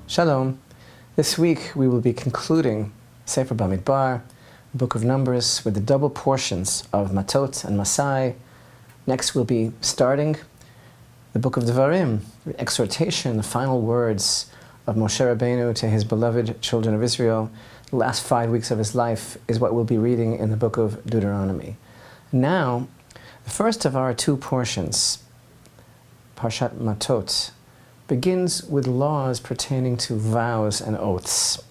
Shalom. This week we will be concluding Sefer Bamidbar, Book of Numbers, with the double portions of Matot and Masei. Next we'll be starting the Book of Devarim, the exhortation, the final words of Moshe Rabbeinu to his beloved children of Israel. The last 5 weeks of his life is what we'll be reading in the Book of Deuteronomy. Now, the first of our two portions, Parashat Matot, begins with laws pertaining to vows and oaths.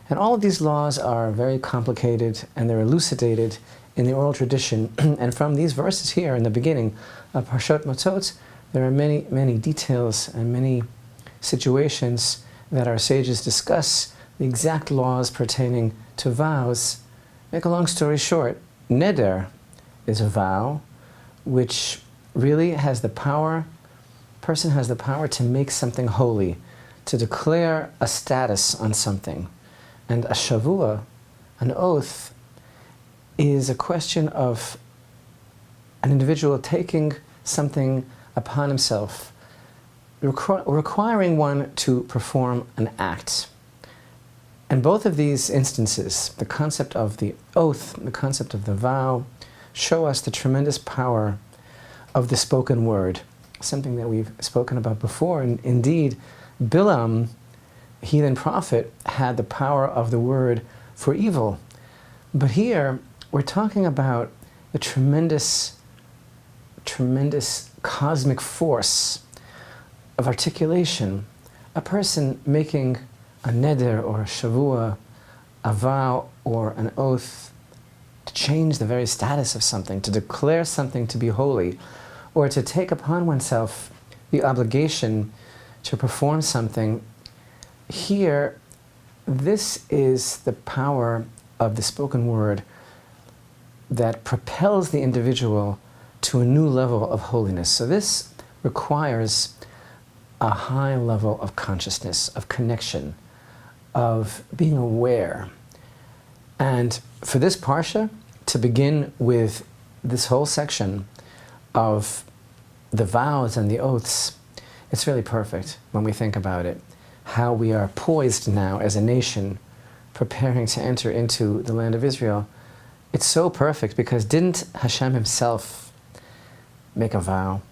And all of these laws are very complicated and they're elucidated in the oral tradition. And from these verses here in the beginning of Parashat Matot, there are many, many details and many situations that our sages discuss the exact laws pertaining to vows. Make a long story short, neder is a vow which really has the power person has the power to make something holy, to declare a status on something. And a shavua, an oath, is a question of an individual taking something upon himself, requiring one to perform an act. And both of these instances, the concept of the oath, the concept of the vow, show us the tremendous power of the spoken word, something that we've spoken about before. And indeed, Bilam, heathen prophet, had the power of the word for evil. But here, we're talking about the tremendous, tremendous cosmic force of articulation. A person making a neder or a shavua, a vow or an oath, to change the very status of something, to declare something to be holy, or to take upon oneself the obligation to perform something. Here, this is the power of the spoken word that propels the individual to a new level of holiness. So this requires a high level of consciousness, of connection, of being aware. And for this parsha, to begin with this whole section of the vows and the oaths, it's really perfect when we think about it. How we are poised now as a nation, preparing to enter into the land of Israel. It's so perfect because didn't Hashem himself make a vow?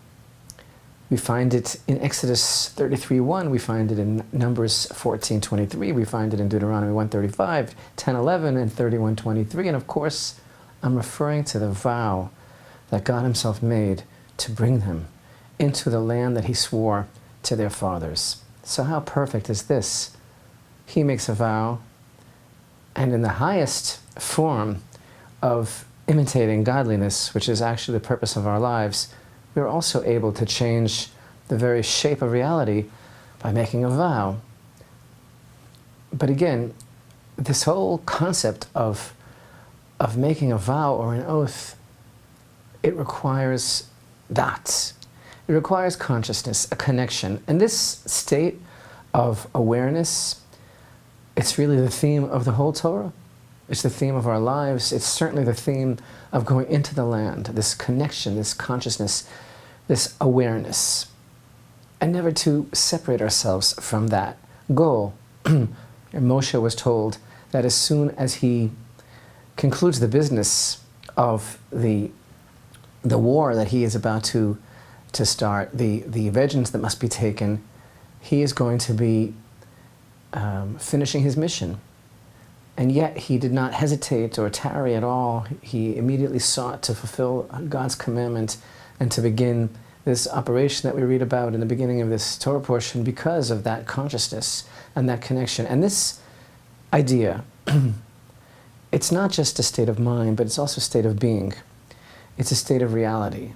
We find it in Exodus 33:1, we find it in Numbers 14:23, we find it in Deuteronomy 1:35, 10:11, and 31:23, and of course, I'm referring to the vow that God himself made to bring them into the land that he swore to their fathers. So how perfect is this? He makes a vow, and in the highest form of imitating godliness, which is actually the purpose of our lives, we're also able to change the very shape of reality by making a vow. But again, this whole concept of making a vow or an oath, it requires that. It requires consciousness, a connection. And this state of awareness, it's really the theme of the whole Torah. It's the theme of our lives. It's certainly the theme of going into the land, this connection, this consciousness, this awareness. And never to separate ourselves from that goal. Moshe was told that as soon as he concludes the business of the war that he is about to start, the vengeance that must be taken, he is going to be finishing his mission. And yet he did not hesitate or tarry at all. He immediately sought to fulfill God's commandment and to begin this operation that we read about in the beginning of this Torah portion because of that consciousness and that connection. And this idea, it's not just a state of mind, but it's also a state of being. It's a state of reality.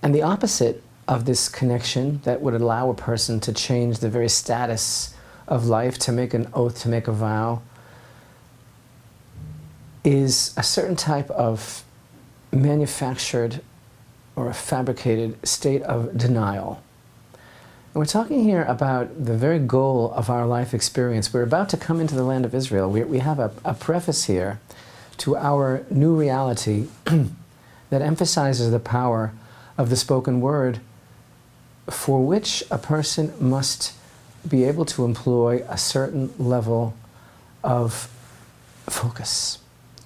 And the opposite of this connection that would allow a person to change the very status of life, to make an oath, to make a vow, is a certain type of manufactured or a fabricated state of denial. And we're talking here about the very goal of our life experience. We're about to come into the land of Israel. We have a preface here to our new reality that emphasizes the power of the spoken word, for which a person must be able to employ a certain level of focus,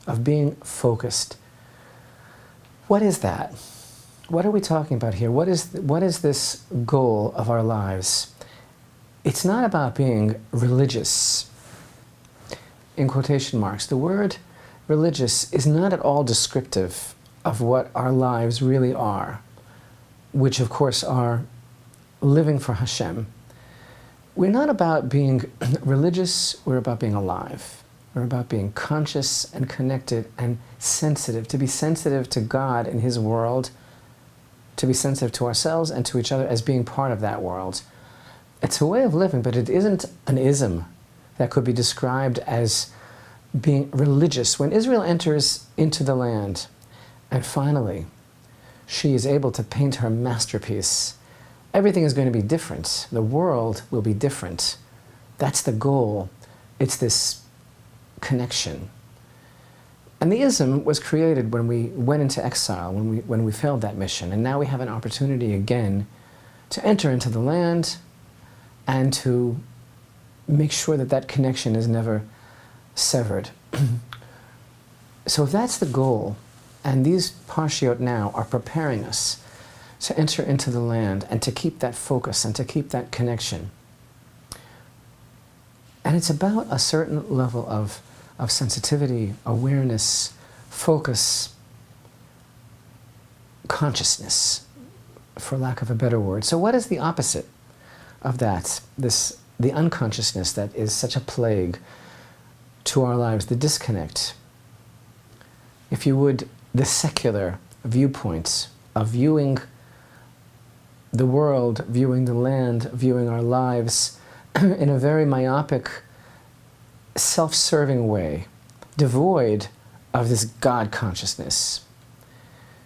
of being focused. What is that? What are we talking about here? What is this goal of our lives? It's not about being religious, in quotation marks. The word religious is not at all descriptive of what our lives really are, which of course are living for Hashem. We're not about being religious, we're about being alive. We're about being conscious and connected and sensitive, to be sensitive to God and His world, to be sensitive to ourselves and to each other as being part of that world. It's a way of living, but it isn't an ism that could be described as being religious. When Israel enters into the land, and finally she is able to paint her masterpiece, everything is going to be different. The world will be different. That's the goal. It's this connection. And the ism was created when we went into exile, when we failed that mission. And now we have an opportunity again to enter into the land and to make sure that that connection is never severed. So if that's the goal, and these parshiot now are preparing us to enter into the land and to keep that focus and to keep that connection. And it's about a certain level of sensitivity, awareness, focus, consciousness, for lack of a better word. So what is the opposite of that? The unconsciousness that is such a plague to our lives, the disconnect. If you would, the secular viewpoints of viewing the world, viewing the land, viewing our lives in a very myopic, self-serving way, devoid of this God consciousness.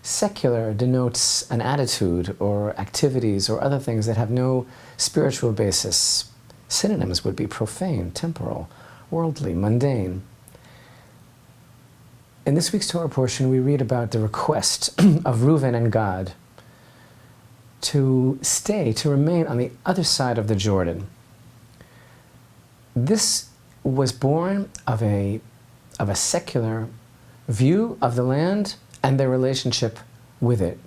Secular denotes an attitude or activities or other things that have no spiritual basis. Synonyms would be profane, temporal, worldly, mundane. In this week's Torah portion, we read about the request of Reuven and Gad to remain on the other side of the Jordan. This was born of a secular view of the land and their relationship with it.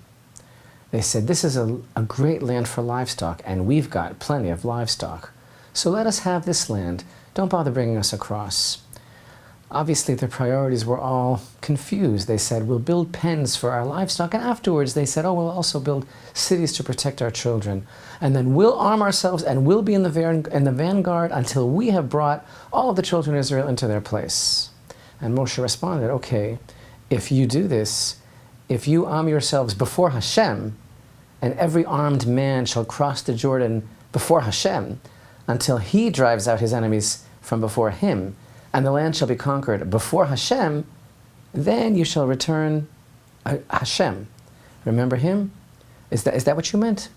They said, this is a great land for livestock, and we've got plenty of livestock. So let us have this land. Don't bother bringing us across. Obviously, their priorities were all confused. They said, we'll build pens for our livestock, and afterwards they said, oh, we'll also build cities to protect our children. And then we'll arm ourselves and we'll be in the vanguard until we have brought all of the children of Israel into their place. And Moshe responded, okay, if you do this, if you arm yourselves before Hashem, and every armed man shall cross the Jordan before Hashem until He drives out His enemies from before Him, and the land shall be conquered before Hashem, then you shall return Hashem. Remember Him? Is that what you meant?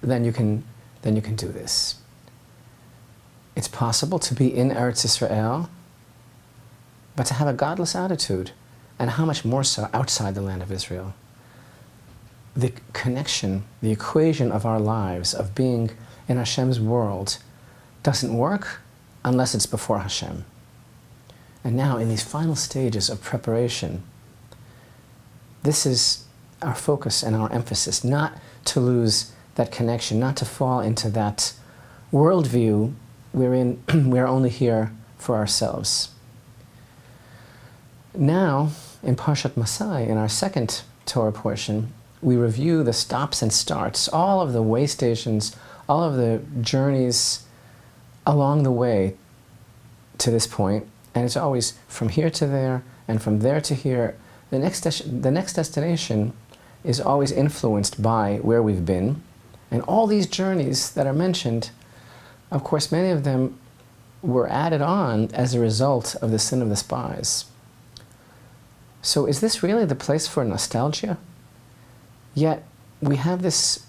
Then you can do this. It's possible to be in Eretz Israel, but to have a godless attitude, and how much more so outside the land of Israel. The connection, the equation of our lives, of being in Hashem's world, doesn't work unless it's before Hashem. And now, in these final stages of preparation, this is our focus and our emphasis, not to lose that connection, not to fall into that worldview wherein we're only here for ourselves. Now, in Parashat Matot-Masei, in our second Torah portion, we review the stops and starts, all of the way stations, all of the journeys along the way to this point. And it's always from here to there, and from there to here. The next destination is always influenced by where we've been. And all these journeys that are mentioned, of course, many of them were added on as a result of the sin of the spies. So is this really the place for nostalgia? Yet we have this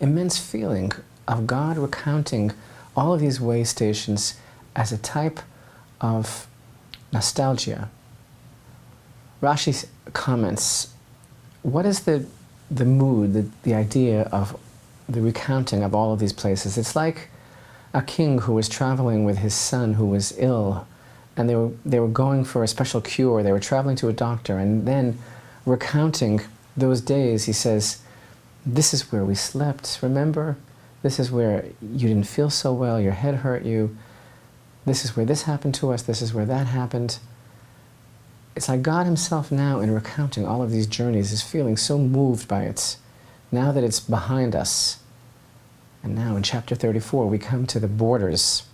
immense feeling of God recounting all of these way stations as a type of nostalgia. Rashi comments, what is the mood, the idea of the recounting of all of these places? It's like a king who was traveling with his son who was ill, and they were going for a special cure. They were traveling to a doctor, and then recounting those days, he says, "This is where we slept, remember? This is where you didn't feel so well, your head hurt you. This is where this happened to us, this is where that happened." It's like God himself now, in recounting all of these journeys, is feeling so moved by it, now that it's behind us. And now in chapter 34, we come to the borders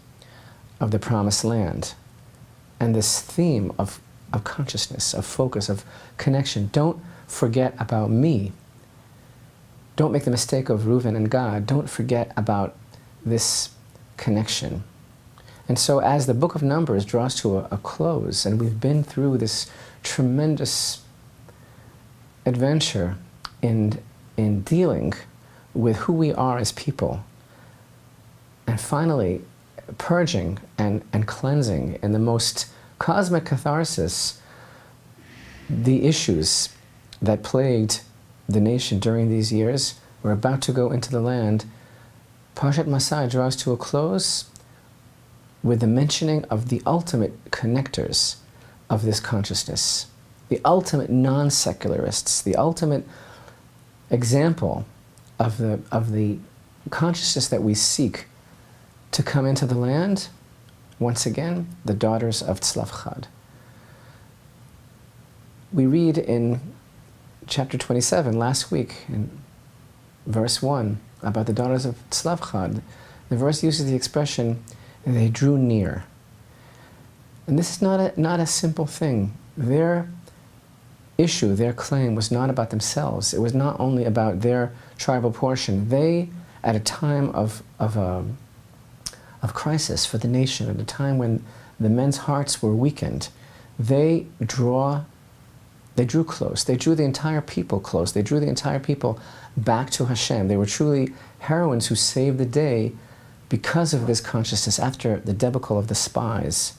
of the Promised Land. And this theme of consciousness, of focus, of connection. Don't forget about me. Don't make the mistake of Reuven and Gad. Don't forget about this connection. And so as the book of Numbers draws to a close, and we've been through this tremendous adventure in dealing with who we are as people, and finally purging and cleansing in the most cosmic catharsis the issues that plagued the nation during these years. We're about to go into the land. Parashat Matot draws to a close with the mentioning of the ultimate connectors of this consciousness, the ultimate non-secularists, the ultimate example of the consciousness that we seek to come into the land. Once again, the daughters of Tzlaf-Chad. We read in chapter 27 last week, in verse 1, about the daughters of Tzlaf-Chad. The verse uses the expression, "they drew near." And this is not a simple thing. Their issue, their claim, was not about themselves. It was not only about their tribal portion. They, at a time of crisis for the nation, at a time when the men's hearts were weakened, they drew close. They drew the entire people close. They drew the entire people back to Hashem. They were truly heroines who saved the day because of this consciousness. After the debacle of the spies,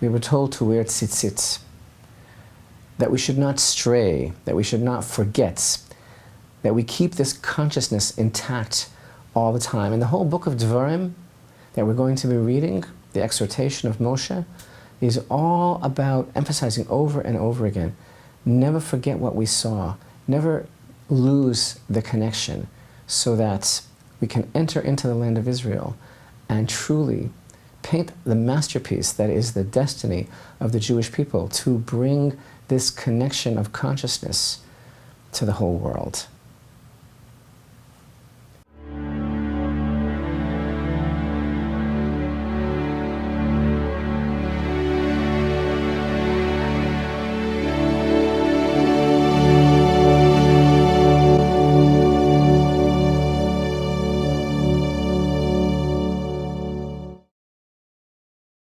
we were told to wear tzitzit, that we should not stray, that we should not forget, that we keep this consciousness intact all the time. And the whole book of Devarim that we're going to be reading, the exhortation of Moshe, is all about emphasizing over and over again, never forget what we saw, never lose the connection, so that we can enter into the land of Israel and truly paint the masterpiece that is the destiny of the Jewish people, to bring this connection of consciousness to the whole world.